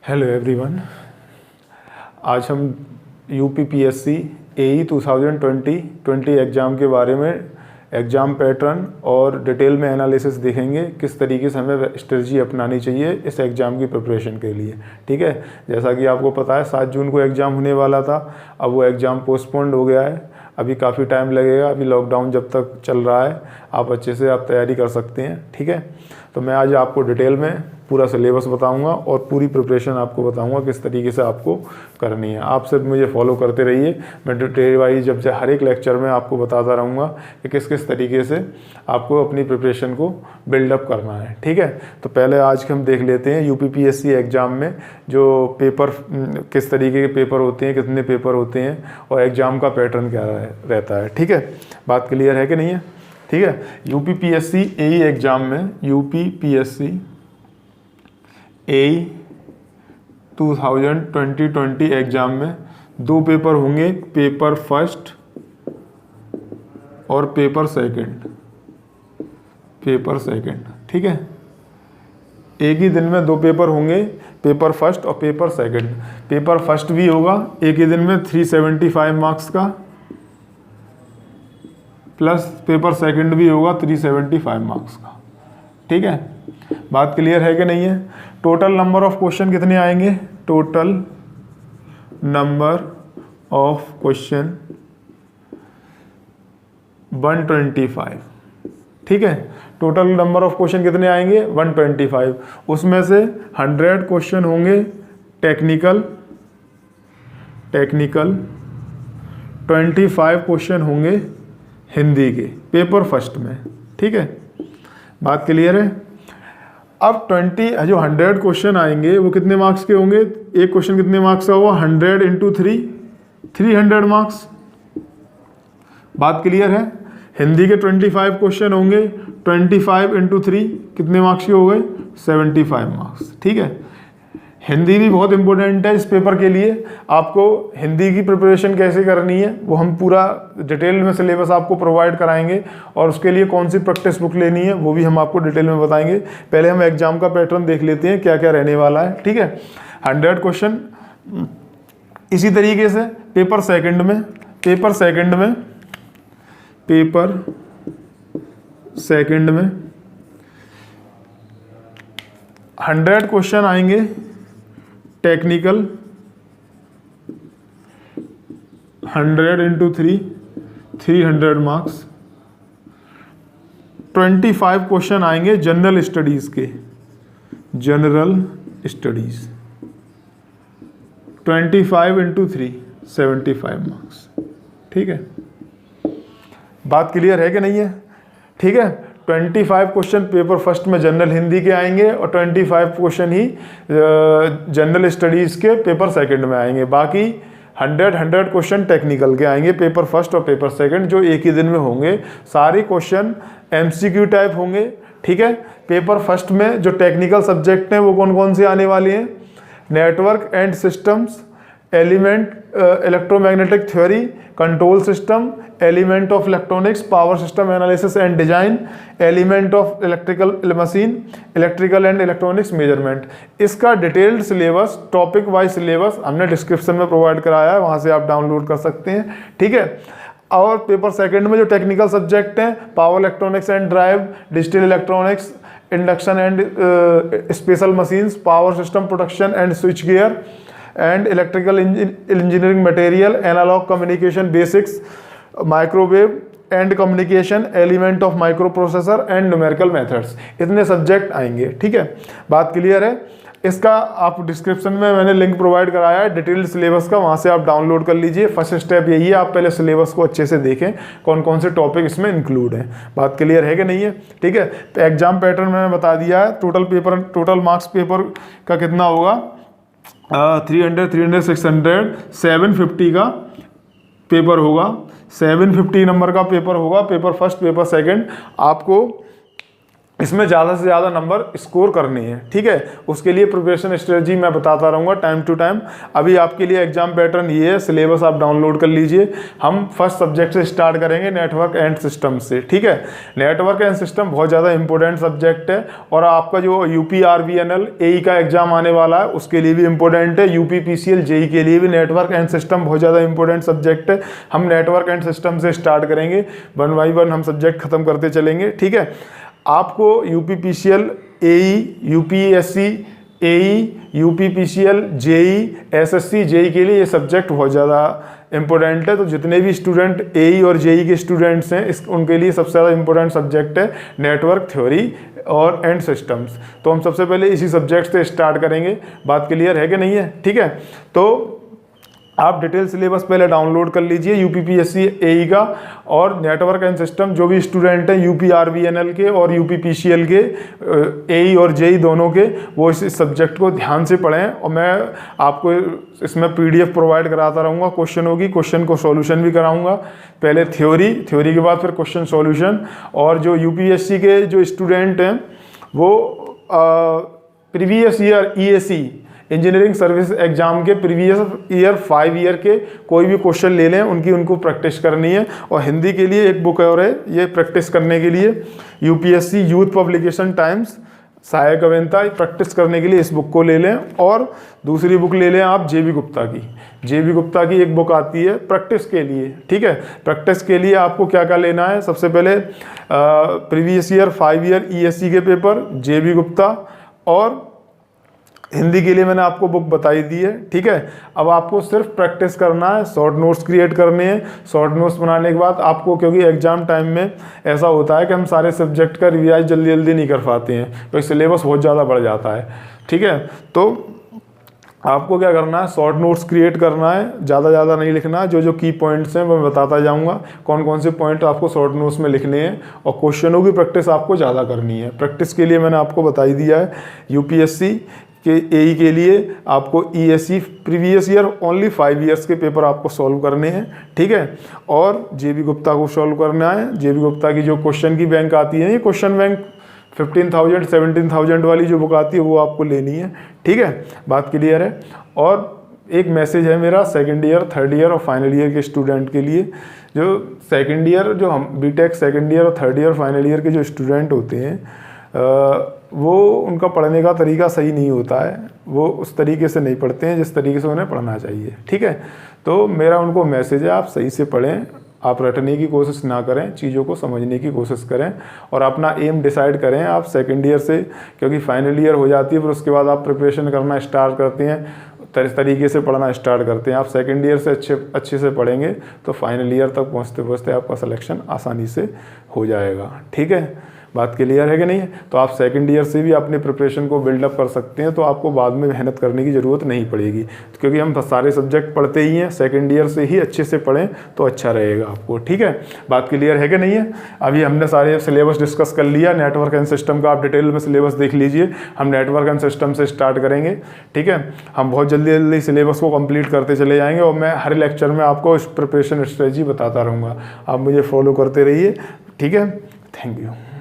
Hello everyone, आज हम UPPSC AE 2020 exam के बारे में एग्ज़ाम पैटर्न और डिटेल में एनालिसिस देखेंगे। किस तरीके से हमें स्ट्रेटजी अपनानी चाहिए इस एग्ज़ाम की प्रिपरेशन के लिए। ठीक है, जैसा कि आपको पता है 7 जून को एग्ज़ाम होने वाला था, अब वो एग्ज़ाम पोस्टपोन्ड हो गया है। अभी काफ़ी टाइम लगेगा, अभी लॉकडाउन जब तक चल रहा है आप अच्छे से तैयारी कर सकते हैं। ठीक है, तो मैं आज आपको डिटेल में पूरा सिलेबस बताऊंगा और पूरी प्रिपरेशन आपको बताऊंगा किस तरीके से आपको करनी है। आप सिर्फ मुझे फॉलो करते रहिए, मैं डिटेल वाइज जब से हर एक लेक्चर में आपको बताता रहूँगा कि किस किस तरीके से आपको अपनी प्रिपरेशन को बिल्डअप करना है। ठीक है, तो पहले आज के हम देख लेते हैं यूपीपीएससी एग्ज़ाम में जो पेपर, किस तरीके के पेपर होते हैं, कितने पेपर होते हैं और एग्ज़ाम का पैटर्न क्या रहता है। ठीक है, बात क्लियर है कि नहीं है? ठीक है, यूपीपीएससी AE एग्ज़ाम में यूपीपीएससी AE 2020 एग्ज़ाम में 2 पेपर होंगे, पेपर फर्स्ट और पेपर सेकंड। ठीक है, एक ही दिन में 2 पेपर होंगे, पेपर फर्स्ट और पेपर सेकंड। पेपर फर्स्ट भी होगा एक ही दिन में 375 मार्क्स का, प्लस पेपर सेकंड भी होगा 375 मार्क्स का। ठीक है, बात क्लियर है कि नहीं है? टोटल नंबर ऑफ क्वेश्चन कितने आएंगे? Total number of question 125। ठीक है, टोटल नंबर ऑफ क्वेश्चन कितने आएंगे? 125। उसमें से 100 क्वेश्चन होंगे टेक्निकल, 25 क्वेश्चन होंगे हिंदी के पेपर फर्स्ट में। ठीक है, बात क्लियर है? अब 100 क्वेश्चन आएंगे वो कितने मार्क्स के होंगे? एक क्वेश्चन कितने मार्क्स का हुआ? 100 × 3, 300 मार्क्स। बात क्लियर है? हिंदी के 25 क्वेश्चन होंगे, 25 × 3 कितने मार्क्स के हो गए? 75 मार्क्स। ठीक है, हिंदी भी बहुत इंपॉर्टेंट है इस पेपर के लिए। आपको हिंदी की प्रिपरेशन कैसे करनी है वो हम पूरा डिटेल में सिलेबस आपको प्रोवाइड कराएंगे और उसके लिए कौन सी प्रैक्टिस बुक लेनी है वो भी हम आपको डिटेल में बताएंगे। पहले हम एग्जाम का पैटर्न देख लेते हैं क्या क्या रहने वाला है। ठीक है, 100 क्वेश्चन। इसी तरीके से पेपर सेकंड में 100 क्वेश्चन आएंगे टेक्निकल, 100 × 3, 300 मार्क्स। 25 क्वेश्चन आएंगे जनरल स्टडीज़ के, 25 × 3, 75 मार्क्स। ठीक है, बात क्लियर है कि नहीं है? ठीक है, 25 क्वेश्चन पेपर फर्स्ट में जनरल हिंदी के आएंगे और 25 क्वेश्चन ही जनरल स्टडीज़ के पेपर सेकंड में आएंगे। बाकी 100 क्वेश्चन टेक्निकल के आएंगे पेपर फर्स्ट और पेपर सेकंड, जो एक ही दिन में होंगे। सारे क्वेश्चन MCQ टाइप होंगे। ठीक है, पेपर फर्स्ट में जो टेक्निकल सब्जेक्ट हैं वो कौन कौन से आने वाले हैं? Network and systems, element electromagnetic theory, control system, element of electronics, power system analysis and design, element of electrical machine, electrical and electronics measurement. इसका detailed syllabus, topic wise syllabus हमने डिस्क्रिप्शन में प्रोवाइड कराया है, वहां से आप download कर सकते हैं। ठीक है, और पेपर सेकंड में जो टेक्निकल सब्जेक्ट हैं, power electronics and drive, digital electronics, induction and special machines, power system production and switch gear and electrical engineering material, analog communication basics, microwave and communication, element of microprocessor and numerical methods। इतने subject आएंगे। ठीक है, बात clear है? इसका आप description में मैंने लिंक प्रोवाइड कराया है डिटेल्ड सिलेबस का, वहाँ से आप डाउनलोड कर लीजिए। फर्स्ट स्टेप यही है, आप पहले सिलेबस को अच्छे से देखें कौन कौन से टॉपिक इसमें इंक्लूड हैं। बात क्लियर है कि नहीं है? ठीक है, तो एग्जाम पैटर्न मैंने बता दिया है। टोटल मार्क्स पेपर का कितना होगा? 300, 600, 750 का पेपर होगा। 750 नंबर का पेपर होगा, पेपर फर्स्ट पेपर सेकंड। आपको इसमें ज़्यादा से ज़्यादा नंबर स्कोर करने हैं, ठीक है। उसके लिए प्रिपरेशन स्ट्रेटजी मैं बताता रहूँगा टाइम टू टाइम। अभी आपके लिए एग्जाम पैटर्न ये है, सिलेबस आप डाउनलोड कर लीजिए। हम फर्स्ट सब्जेक्ट से स्टार्ट करेंगे, नेटवर्क एंड सिस्टम से, ठीक है। नेटवर्क एंड सिस्टम बहुत ज़्यादा इंपॉर्टेंट सब्जेक्ट है, और आपका जो UPRVNL AE का एग्जाम आने वाला है उसके लिए भी इंपॉर्टेंट है। UPPCL JEE के लिए भी नेटवर्क एंड सिस्टम बहुत ज़्यादा इंपॉर्टेंट सब्जेक्ट है। हम नेटवर्क एंड सिस्टम से स्टार्ट करेंगे, 1 बाई 1 हम सब्जेक्ट खत्म करते चलेंगे, ठीक है। आपको UPPCL AE, UPSC AE, UPPCL JEE, SSC JEE के लिए ये सब्जेक्ट बहुत ज़्यादा इंपॉर्टेंट है। तो जितने भी स्टूडेंट AE और JEE के स्टूडेंट्स हैं उनके लिए सबसे ज़्यादा इंपॉर्टेंट सब्जेक्ट है नेटवर्क थ्योरी और एंड सिस्टम्स। तो हम सबसे पहले इसी सब्जेक्ट से स्टार्ट करेंगे। बात क्लियर है कि नहीं है, ठीक है। तो आप डिटेल सिलेबस पहले डाउनलोड कर लीजिए UPPSC AE का, और नेटवर्क एंड सिस्टम जो भी स्टूडेंट हैं UPRVNL के और UPPCL के, AE और JEE दोनों के, वो इस सब्जेक्ट को ध्यान से पढ़ें। और मैं आपको इसमें PDF प्रोवाइड कराता रहूँगा, क्वेश्चनों की, क्वेश्चन को सॉल्यूशन भी कराऊँगा। पहले थ्योरी के बाद फिर क्वेश्चन सॉल्यूशन। और जो UPSC के जो स्टूडेंट हैं वो previous year EAC engineering service exam के प्रीवियस ईयर 5 ईयर के कोई भी क्वेश्चन ले लें, उनको प्रैक्टिस करनी है। और हिंदी के लिए एक बुक और है ये प्रैक्टिस करने के लिए, UPSC यूथ पब्लिकेशन टाइम्स सहायक अभियंता, प्रैक्टिस करने के लिए इस बुक को ले लें। और दूसरी बुक ले लें आप JB गुप्ता की। JB गुप्ता की एक बुक आती है प्रैक्टिस के लिए, ठीक है। प्रैक्टिस के लिए आपको क्या क्या लेना है, सबसे पहले प्रीवियस ईयर 5 ईयर ESC के पेपर, JB गुप्ता, और हिंदी के लिए मैंने आपको बुक बताई दी है, ठीक है। अब आपको सिर्फ प्रैक्टिस करना है, शॉर्ट नोट्स क्रिएट करने हैं। शॉर्ट नोट्स बनाने के बाद आपको, क्योंकि एग्जाम टाइम में ऐसा होता है कि हम सारे सब्जेक्ट का रिवाइज जल्दी जल्दी नहीं कर पाते हैं, तो सिलेबस बहुत ज़्यादा बढ़ जाता है, ठीक है। तो आपको क्या करना है, शॉर्ट नोट्स क्रिएट करना है, ज़्यादा नहीं लिखना है। जो की पॉइंट्स हैं मैं बताता जाऊँगा, कौन कौन से पॉइंट आपको शॉर्ट नोट्स में लिखने हैं। और क्वेश्चनों की प्रैक्टिस आपको ज़्यादा करनी है। प्रैक्टिस के लिए मैंने आपको बताई दिया है, UPSC के AE के लिए आपको ESC previous year only 5 years के पेपर आपको सॉल्व करने हैं, ठीक है। और JB गुप्ता को सॉल्व करना है। JB गुप्ता की जो क्वेश्चन की बैंक आती है, ये क्वेश्चन बैंक 15,000 17,000 वाली जो बुक आती है वो आपको लेनी है, ठीक है। बात क्लियर है। और एक मैसेज है मेरा सेकेंड ईयर, थर्ड ईयर और फाइनल ईयर के स्टूडेंट के लिए। जो सेकेंड ईयर, जो हम BTech सेकेंड ईयर और थर्ड ईयर फाइनल ईयर के जो स्टूडेंट होते हैं, वो उनका पढ़ने का तरीका सही नहीं होता है। वो उस तरीके से नहीं पढ़ते हैं जिस तरीके से उन्हें पढ़ना चाहिए, ठीक है। तो मेरा उनको मैसेज है, आप सही से पढ़ें, आप रटने की कोशिश ना करें, चीज़ों को समझने की कोशिश करें, और अपना एम डिसाइड करें आप सेकेंड ईयर से, क्योंकि फाइनल ईयर हो जाती है, फिर उसके बाद आप प्रिपरेशन करना स्टार्ट करते हैं, तरीके से पढ़ना स्टार्ट करते हैं। आप सेकेंड ईयर से अच्छे से पढ़ेंगे तो फाइनल ईयर तक पहुँचते पहुँचते आपका सिलेक्शन आसानी से हो जाएगा, ठीक है। बात क्लियर है कि नहीं है। तो आप सेकंड ईयर से भी अपने प्रिपरेशन को बिल्डअप कर सकते हैं, तो आपको बाद में मेहनत करने की ज़रूरत नहीं पड़ेगी, क्योंकि हम सारे सब्जेक्ट पढ़ते ही हैं। सेकंड ईयर से ही अच्छे से पढ़ें तो अच्छा रहेगा आपको, ठीक है। बात क्लियर है कि नहीं है। अभी हमने सारे सिलेबस डिस्कस कर लिया। नेटवर्क एंड सिस्टम का आप डिटेल में सिलेबस देख लीजिए। हम नेटवर्क एंड सिस्टम से स्टार्ट करेंगे, ठीक है। हम बहुत जल्दी सिलेबस को कंप्लीट करते चले जाएंगे, और मैं हर लेक्चर में आपको प्रिपरेशन स्ट्रेटजी बताता रहूँगा। आप मुझे फॉलो करते रहिए, ठीक है। Thank you.